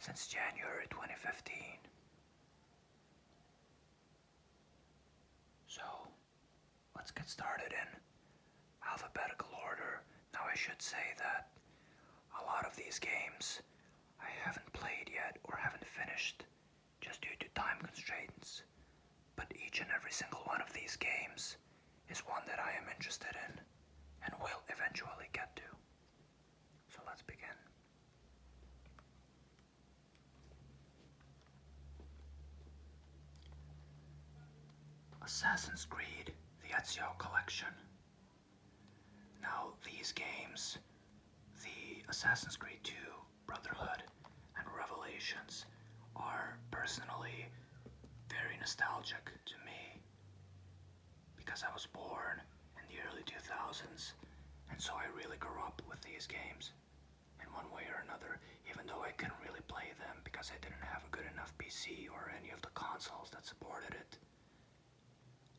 since January 2015. So, let's get started in alphabetical order. Now I should say that a lot of these games I haven't played yet or haven't finished just due to time constraints. But each and every single one of these games is one that I am interested in and will eventually get to. So let's begin. Assassin's Creed, the Ezio Collection. Now these games, the Assassin's Creed 2, Brotherhood, and Revelations, are personally very nostalgic to me because I was born in the early 2000s, and so I really grew up with these games in one way or another, even though I couldn't really play them because I didn't have a good enough PC or any of the consoles that supported it.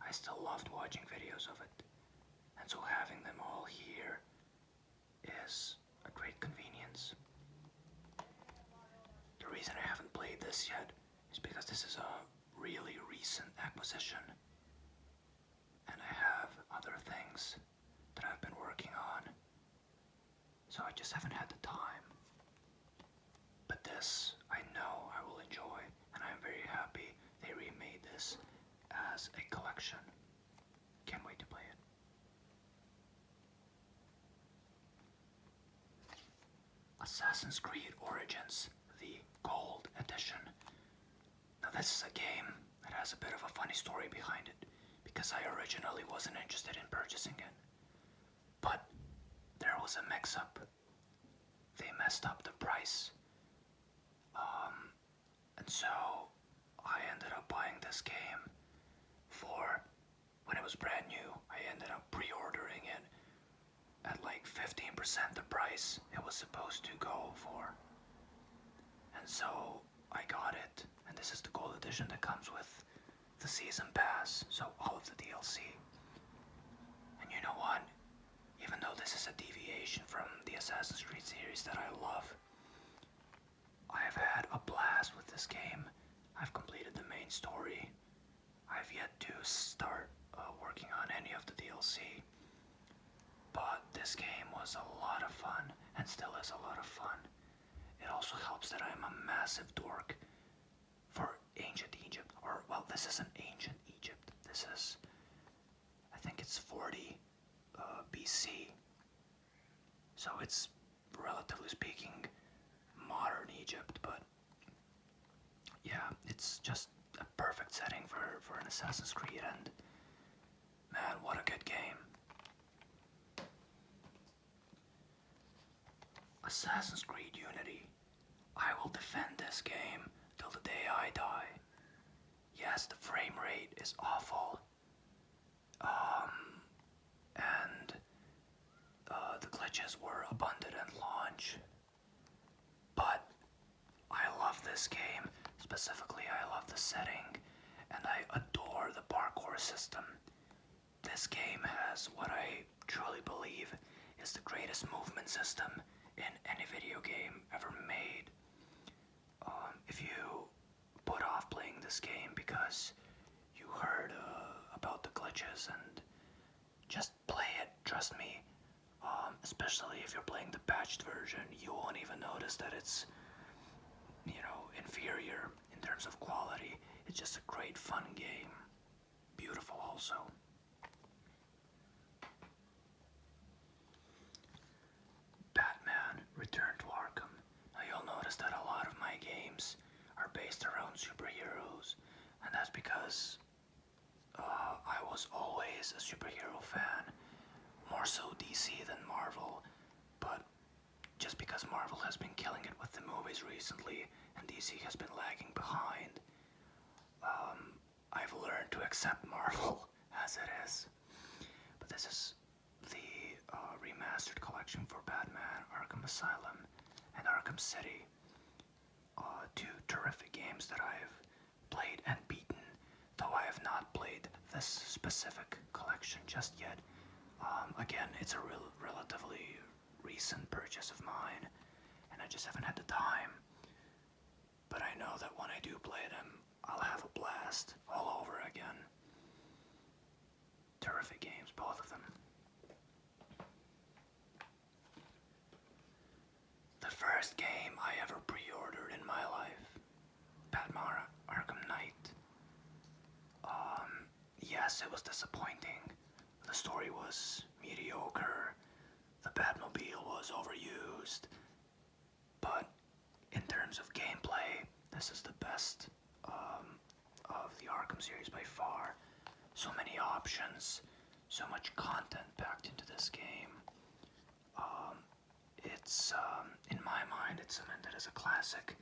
I still loved watching videos of it, and so having them all here is a great convenience. The reason I haven't played this yet is because this is a really recent acquisition, and I have other things that I've been working on, so I just haven't had the time. But this, I know I will enjoy, and I'm very happy they remade this as a collection. Can't wait to play it. Assassin's Creed Origins, the Gold Edition. Now this is a game that has a bit of a funny story behind it, because I originally wasn't interested in purchasing it. But there was a mix-up. They messed up the price. And so I ended up buying this game for, when it was brand new, I ended up pre-ordering it at like 15% the price it was supposed to go for. And so I got it, and this is the gold edition that comes with the season pass, so all of the DLC. And you know what? Even though this is a deviation from the Assassin's Creed series that I love, I have had a blast with this game. I've completed the main story. I've yet to start working on any of the DLC. But this game was a lot of fun, and still is a lot of fun. It also helps that I'm a massive dork for ancient Egypt. Or, well, this isn't ancient Egypt. This is, I think it's 40 BC. So it's, relatively speaking, modern Egypt, but yeah, it's just a perfect setting for an Assassin's Creed, and man, what a good game. Assassin's Creed Unity. I will defend this game till the day I die. Yes, the frame rate is awful. And the glitches were abundant at launch. But I love this game. Specifically, I love the setting, and I adore the parkour system. This game has what I truly believe is the greatest movement system in any video game ever made. If you put off playing this game because you heard about the glitches, and just play it, trust me. Especially if you're playing the patched version, you won't even notice that it's, inferior in terms of quality. It's just a great fun game. Beautiful also. Batman: Return to Arkham. Now you'll notice that a lot of my games are based around superheroes, and that's because I was always a superhero fan, more so DC than Marvel, but just because Marvel has been killing it with the movies recently and DC has been lagging behind, I've learned to accept Marvel as it is. But this is the remastered collection for Batman: Arkham Asylum and Arkham City. Two terrific games that I've played and beaten, though I have not played this specific collection just yet. Again, it's a relatively recent purchase of mine, and I just haven't had the time. but I know that when I do play them, I'll have a blast all over again. Terrific games, both of them. The first game I ever pre-ordered in my life, Batman Arkham Knight. Yes, it was disappointing. The story was mediocre. The Batmobile was overused. But in terms of gameplay, this is the best of the Arkham series by far. So many options, so much content packed into this game. It's, in my mind, it's cemented as a classic,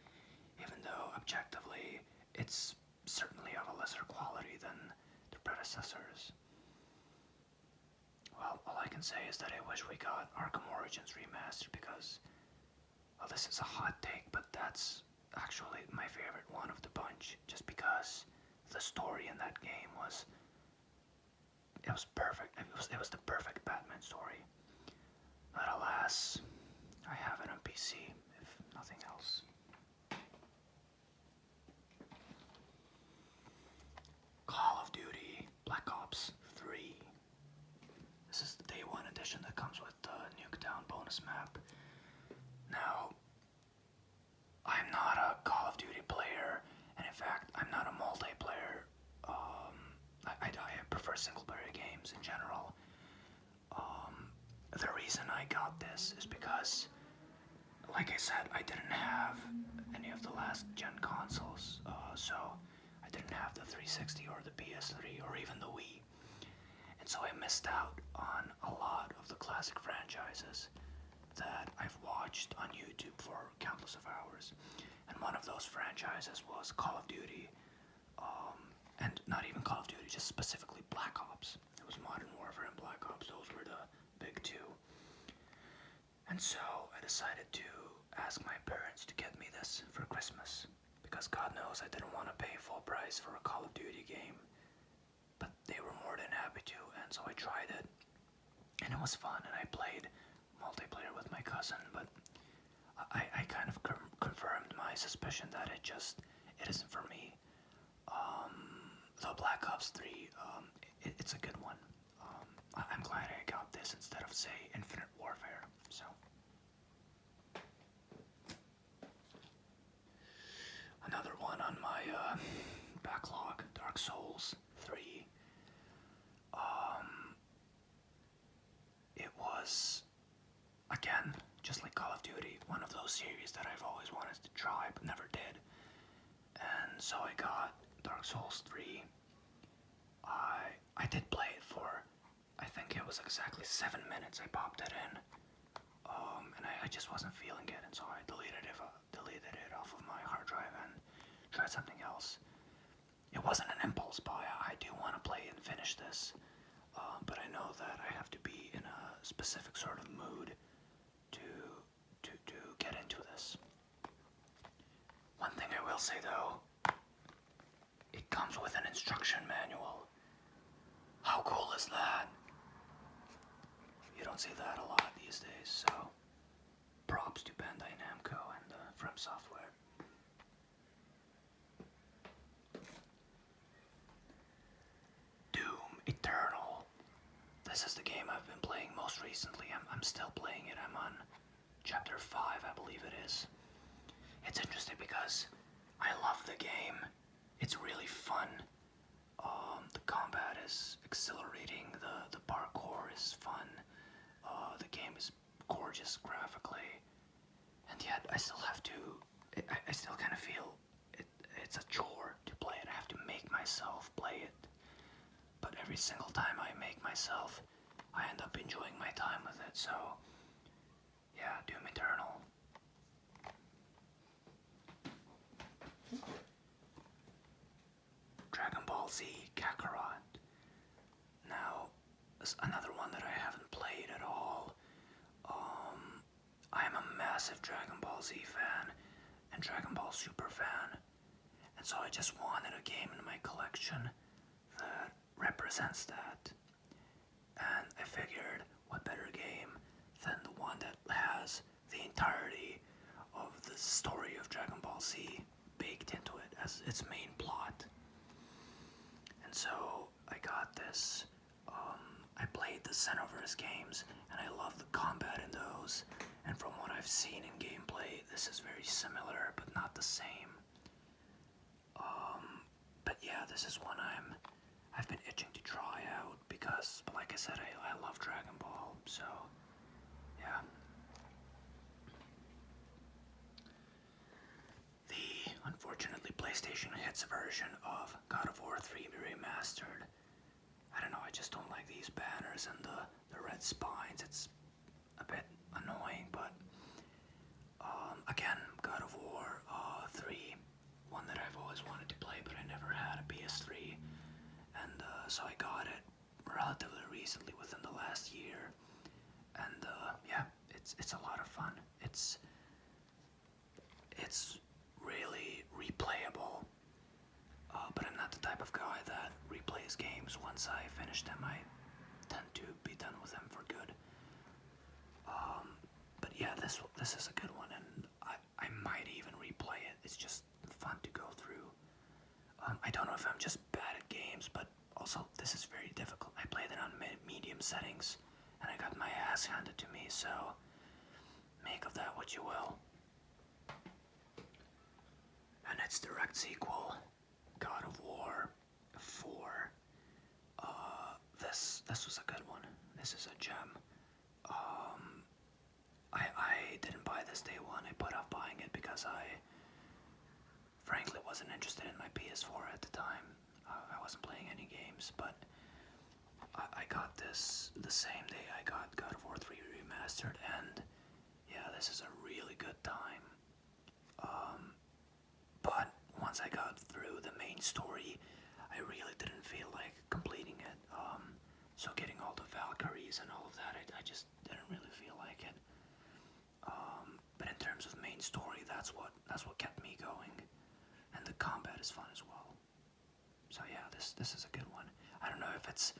even though objectively it's certainly of a lesser quality than the predecessors. Well, all I can say is that I wish we got Arkham Origins remastered because, well, this is a hot take, but that's actually my favorite one of the bunch, just because the story in that game was, it was perfect. It was the perfect Batman story. But alas, I have it on PC, if nothing else. Call of Duty Black Ops 3. This is the Day 1 edition that comes with the Nuketown bonus map. Now, I'm not a Call of Duty player, and in fact, I'm not a multiplayer. I prefer single-player games in general. The reason I got this is because, like I said, I didn't have any of the last gen consoles, so I didn't have the 360 or the PS3 or even the Wii. And so I missed out on a lot of the classic franchises that I've watched on YouTube for countless of hours. And one of those franchises was Call of Duty, and not even Call of Duty, just specifically Black Ops. It was Modern Warfare and Black Ops, those were the big two. And so I decided to ask my parents to get me this for Christmas, because God knows I didn't want to pay full price for a Call of Duty game, but they were more than happy to, and so I tried it, and it was fun, and I played multiplayer with my cousin, but I kind of confirmed my suspicion that it isn't for me. Though Black Ops 3, it's a good one. I'm glad I got this instead of, say, Infinite Warfare, so. Another one on my backlog, Dark Souls 3. It was, again, just like Call of Duty, one of those series that I've always wanted to try but never did. And so I got Dark Souls 3. I did play it for, I think it was exactly 7 minutes. I popped it in, and I just wasn't feeling it, and so I deleted it off of my hard drive and tried something else. It wasn't an impulse buy. I do want to play and finish this, but I know that I have to be in a specific sort of mood to get into this. One thing I will say though, it comes with an instruction manual. How cool is that? You don't see that a lot these days, so props to Bandai Namco and From Software. Doom Eternal. This is the game I've been playing most recently. I'm still playing it. I'm on chapter 5, I believe it is. It's interesting because I love the game. It's really fun. The combat is exhilarating. The parkour is fun. The game is gorgeous graphically, and yet I still have to. I still kind of feel it's a chore to play it. I have to make myself play it. But every single time I make myself, I end up enjoying my time with it. So, yeah, Doom Eternal. Dragon Ball Z Kakarot. Now, another one that I haven't played at all. I am a massive Dragon Ball Z fan and Dragon Ball Super fan, and so I just wanted a game in my collection that represents that. And I figured, what better game than the one that has the entirety of the story of Dragon Ball Z baked into it as its main plot. And so I got this. I played the Xenoverse games, and I love the combat in those. And from what I've seen in gameplay, this is very similar, but not the same. But yeah, this is one I've been itching to try out because, like I said, I love Dragon Ball. So yeah. The, unfortunately, PlayStation Hits version of God of War 3 Remastered. I don't know, I just don't like these banners and the red spines. It's a bit annoying, but again, God of War 3, one that I've always wanted to play, but I never had a PS3, and so I got it relatively recently, within the last year, and yeah, it's a lot of fun. It's really replayable, but I'm not the type of guy that replays games once I finish them. I tend to be done with them for good. But yeah, this is a good one, and I might even replay it. It's just fun to go through. I don't know if I'm just bad at games, but also this is very difficult. I played it on medium settings, and I got my ass handed to me, so make of that what you will. And its direct sequel, God of War 4. This was a good one. This is a gem. I didn't buy this day one. I put off buying it because I frankly wasn't interested in my PS4 at the time. I wasn't playing any games, but I got this the same day I got God of War 3 Remastered, and yeah, this is a really good time. But once I got through the main story, I really didn't feel like completing it. So getting all the Valkyries and all of that, I just didn't really feel like it. But in terms of main story, that's what kept me going, and the combat is fun as well. So yeah, this is a good one. I don't know if it's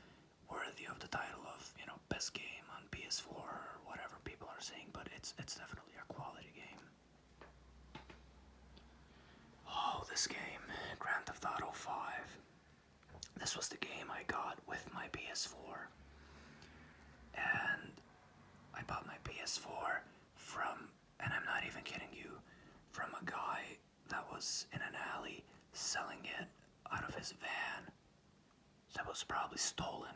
worthy of the title of, you know, best game on PS4 or whatever people are saying, but it's definitely a quality game. Oh, this game, Grand Theft Auto 5. This was the game I got with my PS4, and I bought my PS4 from, and I'm not even kidding you, from a guy that was in an alley selling it out of his van that was probably stolen,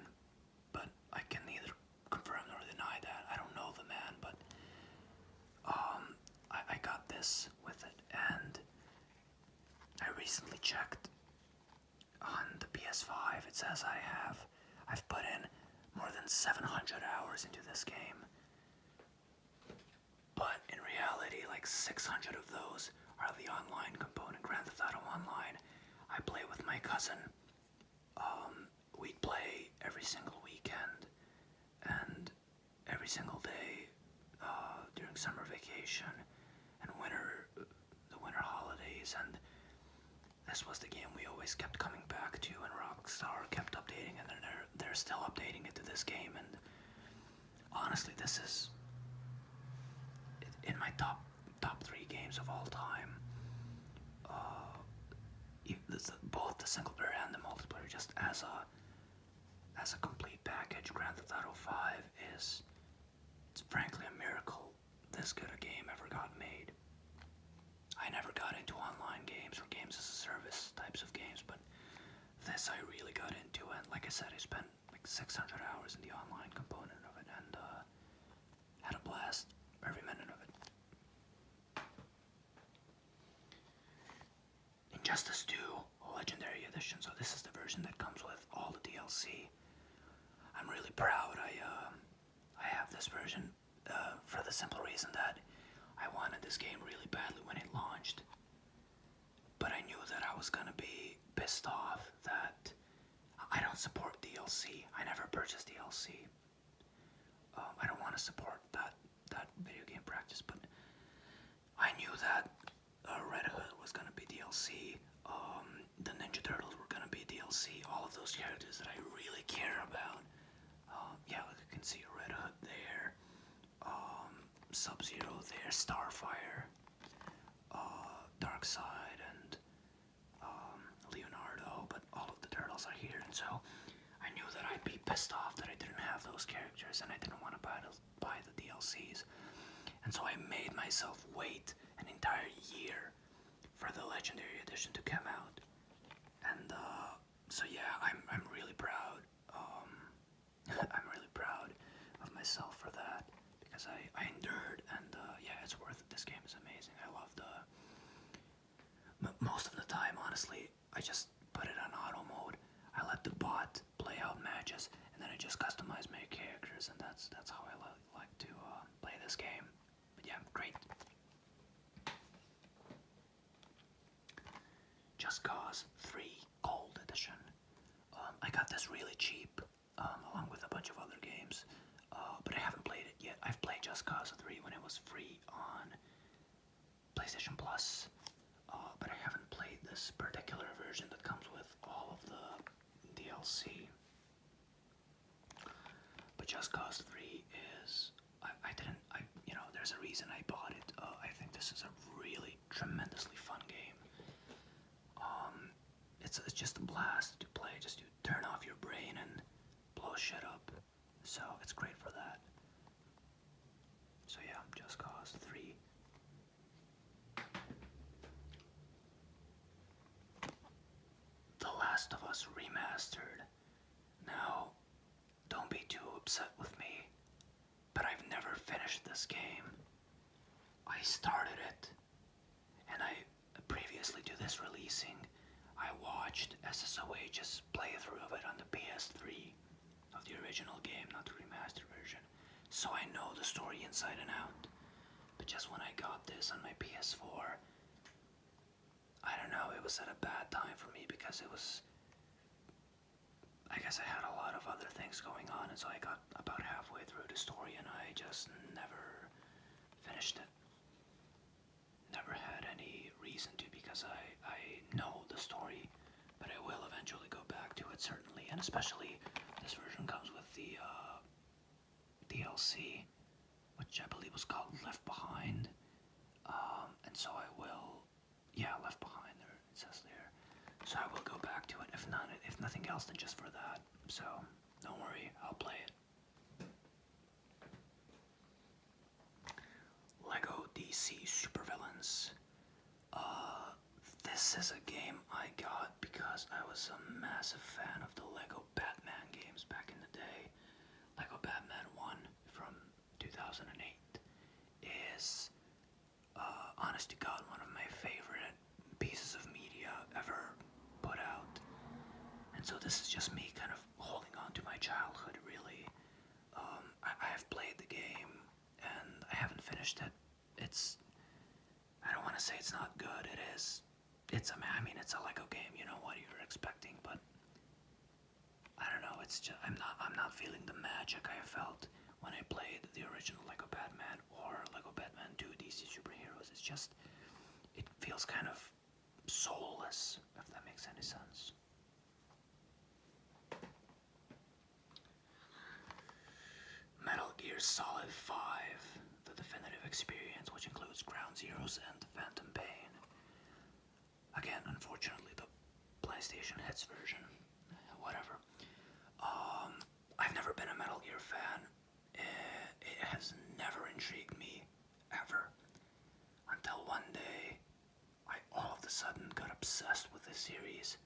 but I can neither confirm nor deny that. I don't know the man, but I got this with it, and I recently checked on the PS5. It says I've put in more than 700 hours into this game, but in reality, like 600 of those are the online component, Grand Theft Auto Online. I play with my cousin. We'd play every single weekend and every single day during summer vacation and the winter holidays, and this was the game we always kept coming back to, and Rockstar kept updating, and then they're still updating it to this game, and honestly, this is in my top 3 games of all time. Both the single player and the multiplayer, just as a complete package. Grand Theft Auto 5 it's frankly a miracle this good a game ever got made. I never got into online games or games as a service types of games, but this I really got into, and like I said, I spent like 600 hours in the online component of it, and had a blast every minute of it. Injustice 2 Legendary Edition, so this is the version that comes with all the DLC. I'm really proud I have this version for the simple reason that I wanted this game really badly when it launched, but I knew that I was gonna be pissed off that I don't support DLC. I never purchased DLC. I don't want to support that video game practice, but I knew that Red Hood was gonna be DLC. The Ninja Turtles were gonna be DLC. All of those characters that I really care about. Yeah, like you can see Red Hood there, Sub-Zero there, Starfire, Darkseid, and pissed off that I didn't have those characters and I didn't want to buy the DLCs. And so I made myself wait an entire year for the Legendary Edition to come out. And so yeah, I'm really proud. I'm really proud of myself for that because I endured, and yeah, it's worth it. This game is amazing. I love most of the time, honestly, I just put it on auto mode. I let the bot play out matches, and then I just customize my characters, and that's how I like to play this game. But yeah, great. Just Cause 3 Gold Edition. I got this really cheap, along with a bunch of other games, but I haven't played it yet. I've played Just Cause 3 when it was free on PlayStation Plus, but I haven't played this particular version that comes with all of the DLC. But Just Cause 3 is, there's a reason I bought it. I think this is a really tremendously fun game. It's just a blast to play, just to turn off your brain and blow shit up. So it's great for that. So yeah, Just Cause 3. The Last of Us Remastered. Now, don't be too upset with me, but I've never finished this game. I started it, and previously to this releasing, I watched SSOH's playthrough of it on the PS3 of the original game, not the remastered version, so I know the story inside and out. But just when I got this on my PS4, I don't know, it was at a bad time for me because I guess I had a lot of other things going on, and so I got about halfway through the story and I just never finished it. Never had any reason to because I know the story, but I will eventually go back to it certainly, and especially this version comes with the DLC, which I believe was called Left Behind, and so I will, yeah, Left Behind there, it says there, so I will go back to it, if nothing else than just for that, so don't worry, I'll play it. Lego DC Supervillains. This is a game I got because I was a massive fan of the Lego Batman games back in the day. Lego Batman 1 from 2008 is, honest to God, one of my favorite pieces of media ever put out. And so this is just me kind of holding on to my childhood, really. I have played the game, and I haven't finished it. I don't want to say it's not good, it is. It's a Lego game, you know what you're expecting, but I don't know, it's just, I'm not feeling the magic I felt when I played the original Lego Batman or Lego Batman 2 DC Superheroes. It's just, it feels kind of soulless, if that makes any sense. Metal Gear Solid 5, the definitive experience, which includes Ground Zeroes and Phantom Pain. Again, unfortunately, the PlayStation Hits version. Whatever. I've never been a Metal Gear fan. It has never intrigued me, ever. Until one day, I all of a sudden got obsessed with this series,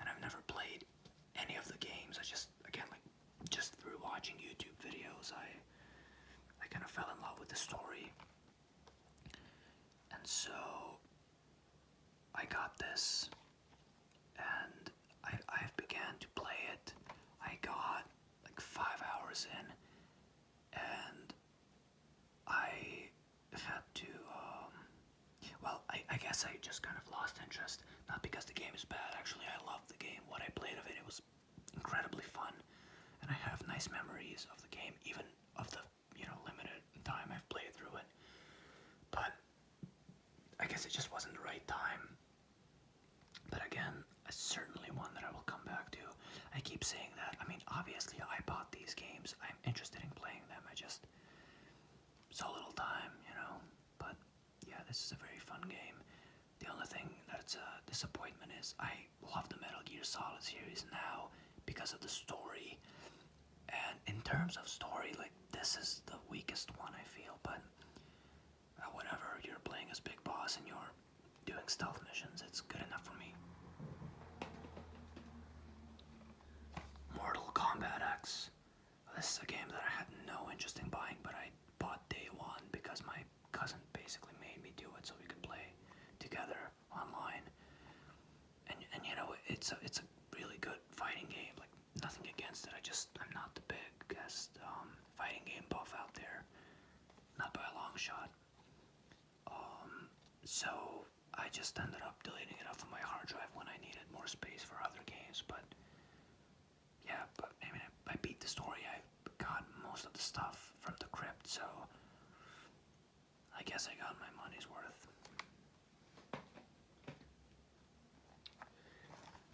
and I've never played any of the games. I just, again, just through watching YouTube videos, I kind of fell in love with the story. And so I got this, and I began to play it. I got like 5 hours in, and I had to, I guess I just kind of lost interest. Not because the game is bad, actually I loved the game. What I played of it, it was incredibly fun, and I have nice memories of the game, even of the, limited time I've played through it. But I guess it just wasn't the right time. But again, it's certainly one that I will come back to. I keep saying that. I mean, obviously I bought these games. I'm interested in playing them. I just, so little time, But yeah, this is a very fun game. The only thing that's a disappointment is I love the Metal Gear Solid series now because of the story. terms of story, like, this is the weakest one, I feel, but whatever, you're playing as Big Boss and you're doing stealth missions, it's good enough for me. Mortal Kombat X. This is a game that I had no interest in buying, but I bought day one because my cousin basically made me do it so we could play together online. And you know, it's a really good fighting game. Like, nothing against it. I'm not the biggest fighting game buff out there, not by a long shot. So I just ended up deleting it off of my hard drive when I needed more space for other games. But yeah, but I mean, I beat the story. I got most of the stuff from the crypt, so I guess I got my money's worth.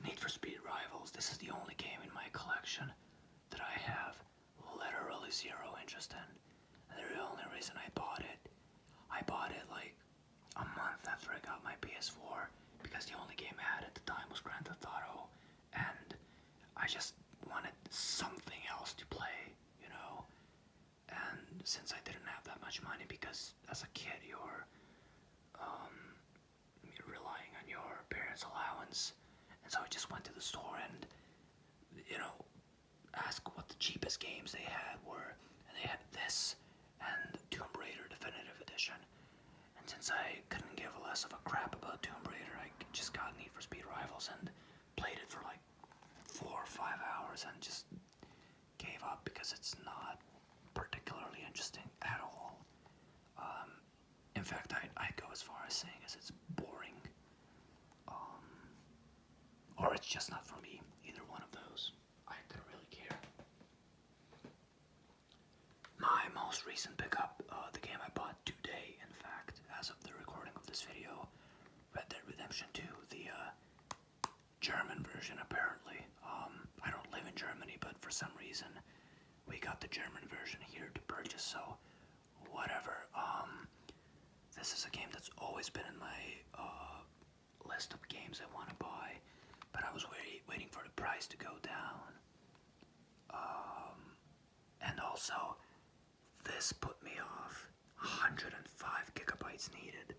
Need for Speed Rivals. This is the only game in my collection that I have literally zero interest in. And the only reason I bought it like a month after I got my PS4 because the only game I had at the time was Grand Theft Auto, and I just wanted something else to play, you know. And since I didn't have that much money, because as a kid you're relying on your parents' allowance, and so I just went to the store and, you know, asked what the cheapest games they had were, and they had this and Tomb Raider Definitive Edition. And since I couldn't give less of a crap about Tomb Raider, I just got Need for Speed Rivals and played it for like 4 or 5 hours and just gave up because it's not particularly interesting at all. In fact, I'd go as far as saying as it's boring. Or it's just not for me. Either one of those. I don't really care. My most recent pickup, the game I bought today, in fact, as of the recording of this video, Red Dead Redemption 2, the German version apparently. I don't live in Germany, but for some reason we got the German version here to purchase, so whatever. This is a game that's always been in my list of games I want to buy, but I was waiting for the price to go down. And also, this put me off. 105 gigabytes needed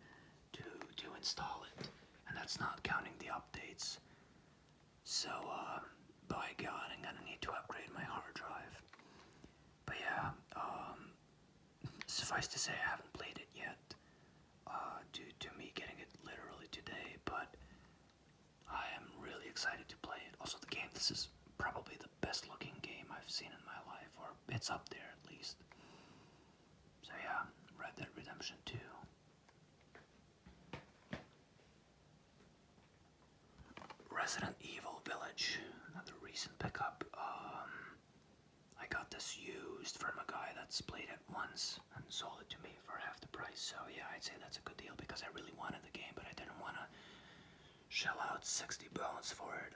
to install it, and that's not counting the updates. So, by God, I'm gonna need to upgrade my hard drive. But yeah, suffice to say, I haven't played it yet, due to me getting it literally today, but I am really excited to play it. Also, the game, this is probably the best looking game I've seen in my life, or it's up there at least. So yeah, Red Dead Redemption 2. Resident Evil Village, another recent pickup. I got this used from a guy that's played it once and sold it to me for half the price. So yeah, I'd say that's a good deal because I really wanted the game, but I didn't want to shell out 60 bones for it.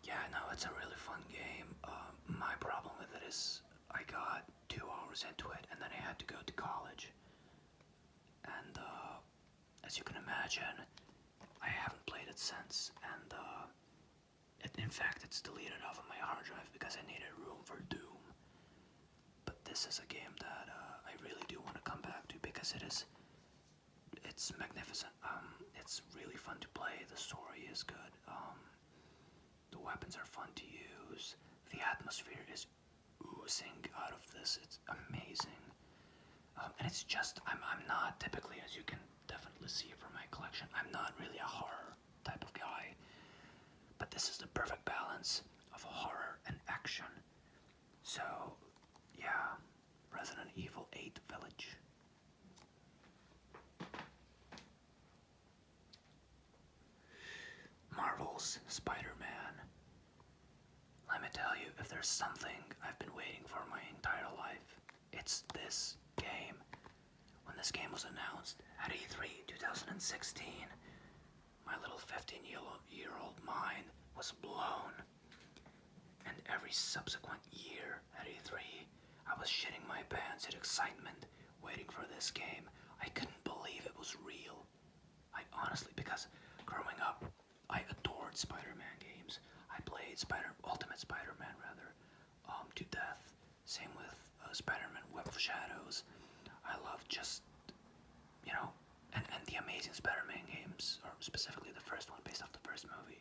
Yeah, no, it's a really fun game. My problem with it is I got 2 hours into it and then I had to go to college. And as you can imagine, I haven't played it since, and in fact, it's deleted off of my hard drive because I needed room for Doom. But this is a game that I really do want to come back to because it's magnificent. It's really fun to play. The story is good. The weapons are fun to use. The atmosphere is oozing out of this. It's amazing. And it's just, I'm not typically, as you can definitely see from my collection, I'm not really a horror type of guy. But this is the perfect balance of horror and action. So, yeah, Resident Evil 8 Village. Marvel's Spider-Man. Let me tell you, if there's something I've been waiting for my entire life, it's this game. When this game was announced at E3 2016, my little 15-year-old mind was blown. And every subsequent year at E3, I was shitting my pants in excitement waiting for this game. I couldn't believe it was real. I honestly, because growing up, I adored Spider-Man games. I played Ultimate Spider-Man rather, to death. Same with Spider-Man Web of Shadows. I love just, you know, and the Amazing Spider-Man games, or specifically the first one based off the first movie.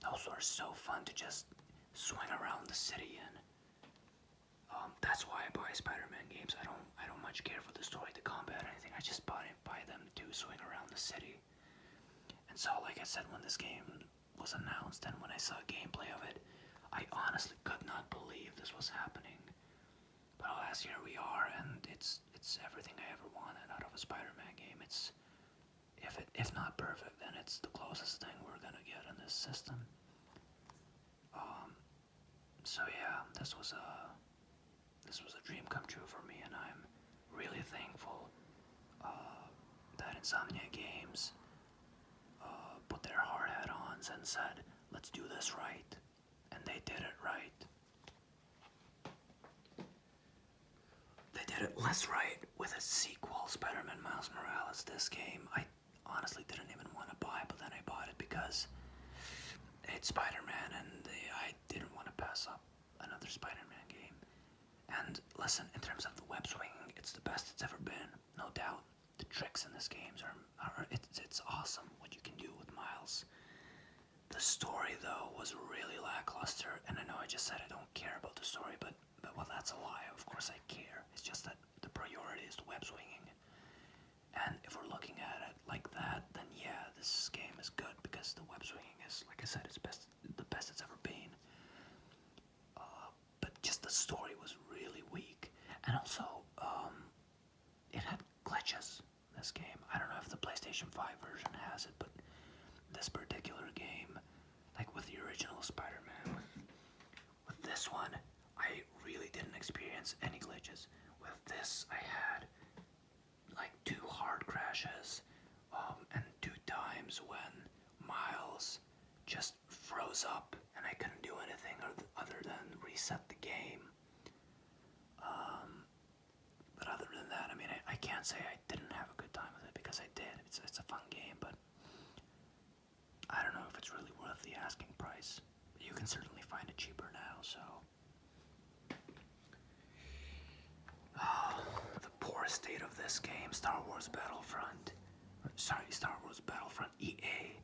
Those are so fun to just swing around the city in. That's why I buy Spider-Man games. I don't much care for the story, the combat, or anything. I just buy them to swing around the city. And so, like I said, when this game was announced and when I saw gameplay of it, I honestly could not believe this was happening. But alas, here we are, and it's everything I ever wanted out of a Spider-Man game. It's if not perfect, then it's the closest thing we're gonna get in this system. So yeah, this was a dream come true for me, and I'm really thankful that Insomnia Games put their hard hat on and said, let's do this right. And they did it right. They did it less right with a sequel, Spider-Man Miles Morales. This game, I honestly didn't even want to buy, but then I bought it because it's Spider-Man, and I didn't want to pass up another Spider-Man game. And listen, in terms of the web swinging, it's the best it's ever been, no doubt. The tricks in this game it's awesome what you can do with Miles. The story, though, was really lackluster, and I know I just said I don't care about the story, but well, that's a lie. Of course I care. It's just that the priority is the web swinging. And if we're looking at it like that, then yeah, this game is good because the web swinging is, like I said, it's the best it's ever been. But just the story was really weak, and also it had glitches. This game, I don't know if the PlayStation 5 version has it, but this particular game, like with the original Spider-Man, with this one, I really didn't experience any glitches. With this, I had like 2 hard crashes, and 2 times when Miles just froze up and I couldn't do anything other than reset the game. But other than that, I mean, I can't say I didn't have a good time with it because I did. It's a fun game, but I don't know if it's really worth the asking price. You can certainly find it cheaper now, so. The poor state of this game, Star Wars Battlefront. Star Wars Battlefront EA.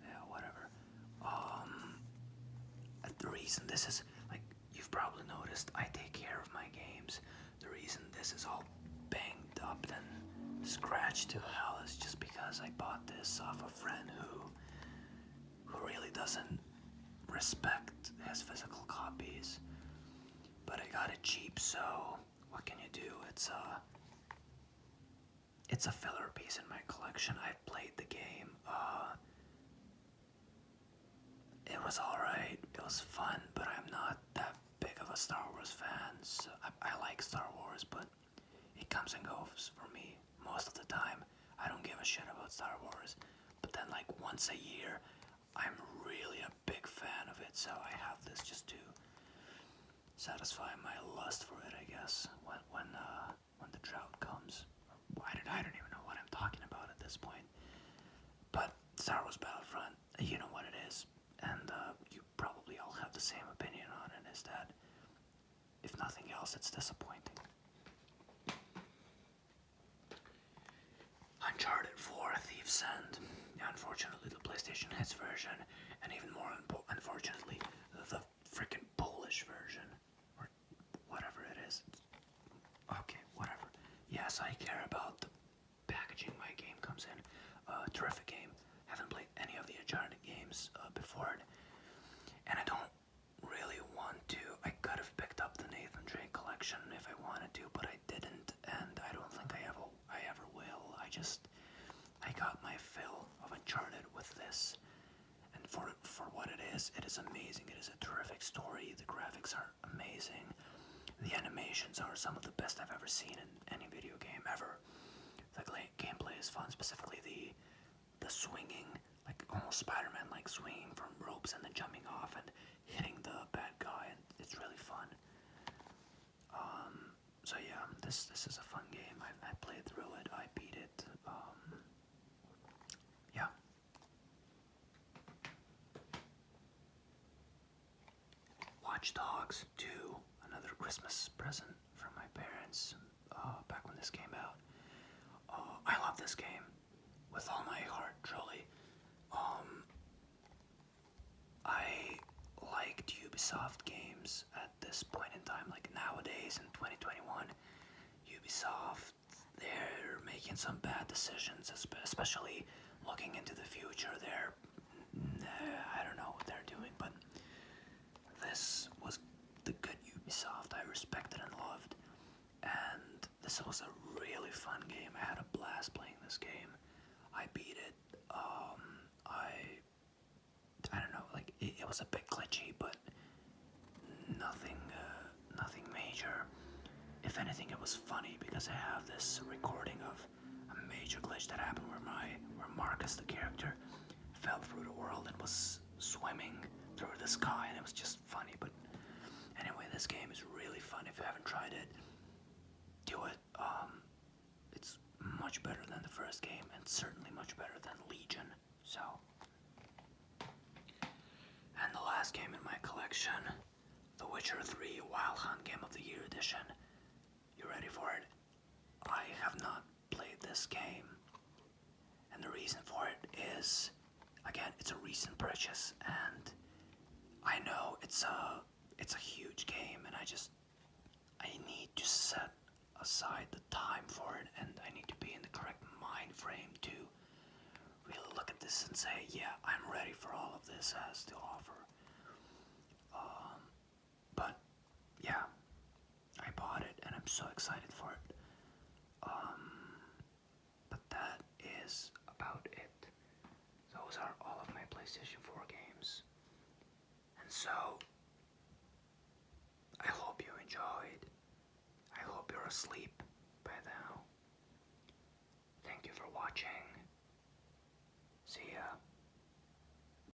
Yeah, whatever. The reason this is, like, you've probably noticed, I take care of my games. The reason this is all banged up and scratched to hell is just because I bought this off a friend who really doesn't respect his physical copies. But I got it cheap, so what can you do? It's a filler piece in my collection. I've played the game. It was alright. It was fun, but I'm not that big of a Star Wars fan. So I like Star Wars, but it comes and goes for me. Most of the time, I don't give a shit about Star Wars. But then, like, once a year, I'm really a big fan of it, so I have this just to satisfy my lust for it, I guess, when the drought comes. I don't even know what I'm talking about at this point. But Star Wars Battlefront, you know what it is, and you probably all have the same opinion on it, is that, if nothing else, it's disappointing. Uncharted 4 Thief's End. Unfortunately, the PlayStation Hits version, and even more unfortunately, the freaking Polish version, or whatever it is. Okay, whatever. Yes, I care about the packaging my game comes in. Terrific game. Haven't played any of the Uncharted games before it, and I don't really want to. I could have picked up the Nathan Drake collection if I wanted to, but I didn't, and I don't think I ever will. I got my fill of Uncharted with this, and for what it is amazing. It is a terrific story. The graphics are amazing. The animations are some of the best I've ever seen in any video game ever. The gameplay is fun, specifically the swinging, like almost Spider-Man, like swinging from ropes and then jumping off and hitting the bad guy, and it's really fun. So yeah, this is a fun game. I played through it. I beat it. Yeah. Watch Dogs 2, another Christmas present from my parents back when this came out. I love this game with all my heart, truly. I liked Ubisoft games at this point in time, like nowadays in 2021. Ubisoft, they're making some bad decisions, especially looking into the future. I don't know what they're doing, but this was the good Ubisoft I respected and loved. And this was a really fun game. I had a blast playing this game. I beat it. I don't know, like it was a bit glitchy, but nothing major. If anything, it was funny because I have this recording of a major glitch that happened where Marcus, the character, fell through the world and was swimming through the sky, and it was just funny. But anyway, this game is really fun. If you haven't tried it, do it. It's much better than the first game, and certainly much better than Legion. So, and the last game in my collection, The Witcher 3 Wild Hunt Game of the Year Edition. You ready for it? I have not played this game, and the reason for it is, again, it's a recent purchase, and I know it's a huge game, and I need to set aside the time for it, and I need to be in the correct mind frame to really look at this and say, yeah, I'm ready for all of this has to offer. But yeah, I bought it, and I'm so excited for it. But that is about it. Those are all of my PlayStation 4 games. And so, I hope you enjoyed. I hope you're asleep by now. Thank you for watching. See ya.